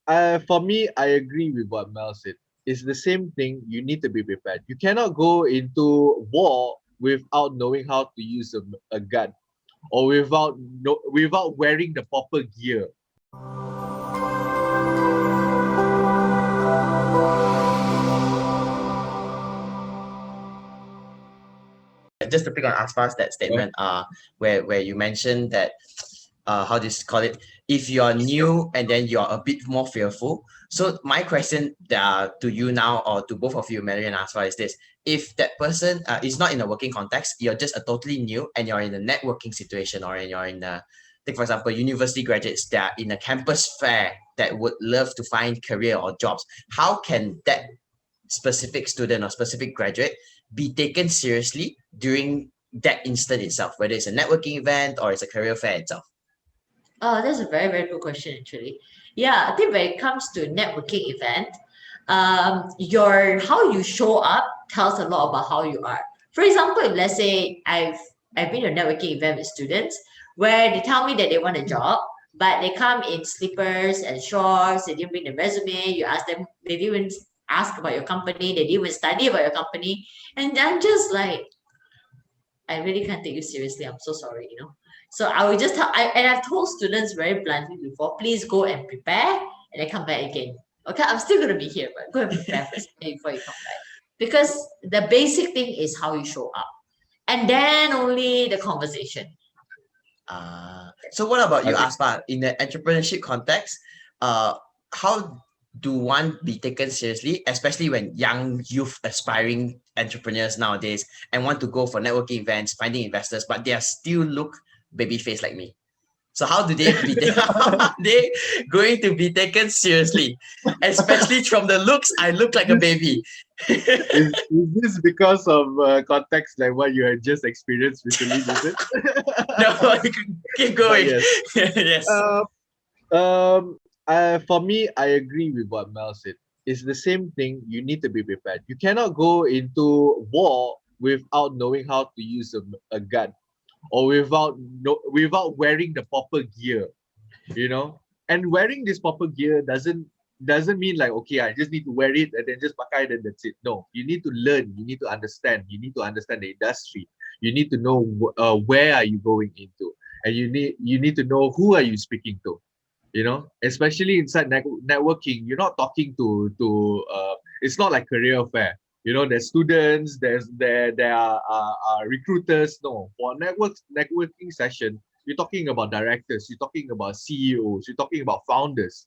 For me, I agree with what Mel said. It's the same thing. You need to be prepared. You cannot go into war without knowing how to use a gun, or without wearing the proper gear. Just to pick on Asfa's that statement, where you mentioned that, how do you call it? If you are new and then you are a bit more fearful. So my question to you now, or to both of you, Mary and Asfa, is this: if that person is not in a working context, you're just a totally new, and you're in a networking situation, or you're in a, take for example, university graduates that are in a campus fair that would love to find career or jobs. How can that specific student or specific graduate be taken seriously during that instant itself, whether it's a networking event or it's a career fair itself? Oh, that's a very, very good question, actually. Yeah, I think when it comes to networking event, your how you show up tells a lot about how you are. For example, if let's say I've been to a networking event with students where they tell me that they want a job, but they come in slippers and shorts, they didn't bring the resume, you ask them, they didn't even ask about your company, they didn't even study about your company. And I'm just like, I really can't take you seriously. I'm so sorry, you know. So I will just tell, and I've told students very bluntly before, please go and prepare and then come back again. Okay, I'm still going to be here, but go and prepare first before you come back. Because the basic thing is how you show up. And then only the conversation. So what about you, Okay. Aspa? In the entrepreneurship context, how do one be taken seriously, especially when young youth aspiring entrepreneurs nowadays and want to go for networking events, finding investors, but they are still look baby face like me? So how do they be how are they going to be taken seriously? Especially from the looks, I look like a baby. Is this because of context like what you had just experienced with Celine, is it? No, keep But going. yes. Yes. Uh, for me, I agree with what Mel said. It's the same thing. You need to be prepared. You cannot go into war without knowing how to use a gun, or without wearing the proper gear. You know, and wearing this proper gear doesn't mean like, okay, I just need to wear it and then just pakai, then that's it. No, you need to learn. You need to understand. You need to understand the industry. You need to know where are you going into, and you need to know who are you speaking to. You know, especially inside networking, you're not talking to it's not like career fair. You know, there's students, there are recruiters. No, for networking session, you're talking about directors, you're talking about CEOs, you're talking about founders.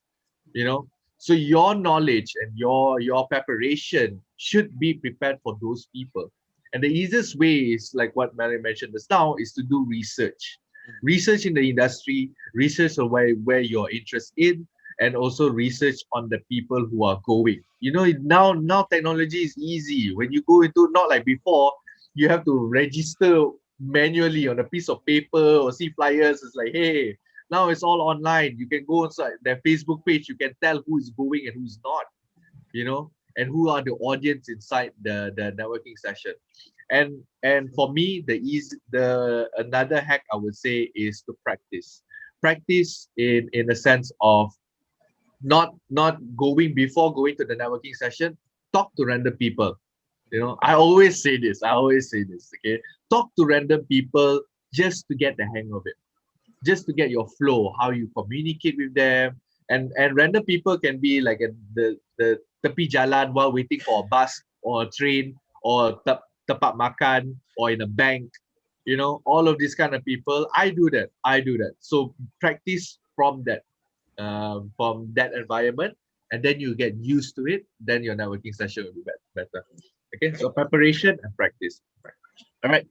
You know, so your knowledge and your preparation should be prepared for those people. And the easiest way is like what Mary mentioned just now, is to do research in the industry, research on where you're interested in, and also research on the people who are going. You know, now technology is easy. When you go into, not like before, you have to register manually on a piece of paper or see flyers. It's like, hey, now it's all online. You can go inside their Facebook page, you can tell who is going and who's not, you know, and who are the audience inside the networking session. And for me, the another hack I would say is to practice in a sense of not going, before going to the networking session, talk to random people. You know, I always say this, okay, talk to random people just to get the hang of it, just to get your flow, how you communicate with them. And random people can be like the tepi jalan while waiting for a bus or a train, or tempat makan, or in a bank. You know, all of these kind of people. I do that. So practice from that environment, and then you get used to it. Then your networking session will be better. Okay, so preparation and practice. All right.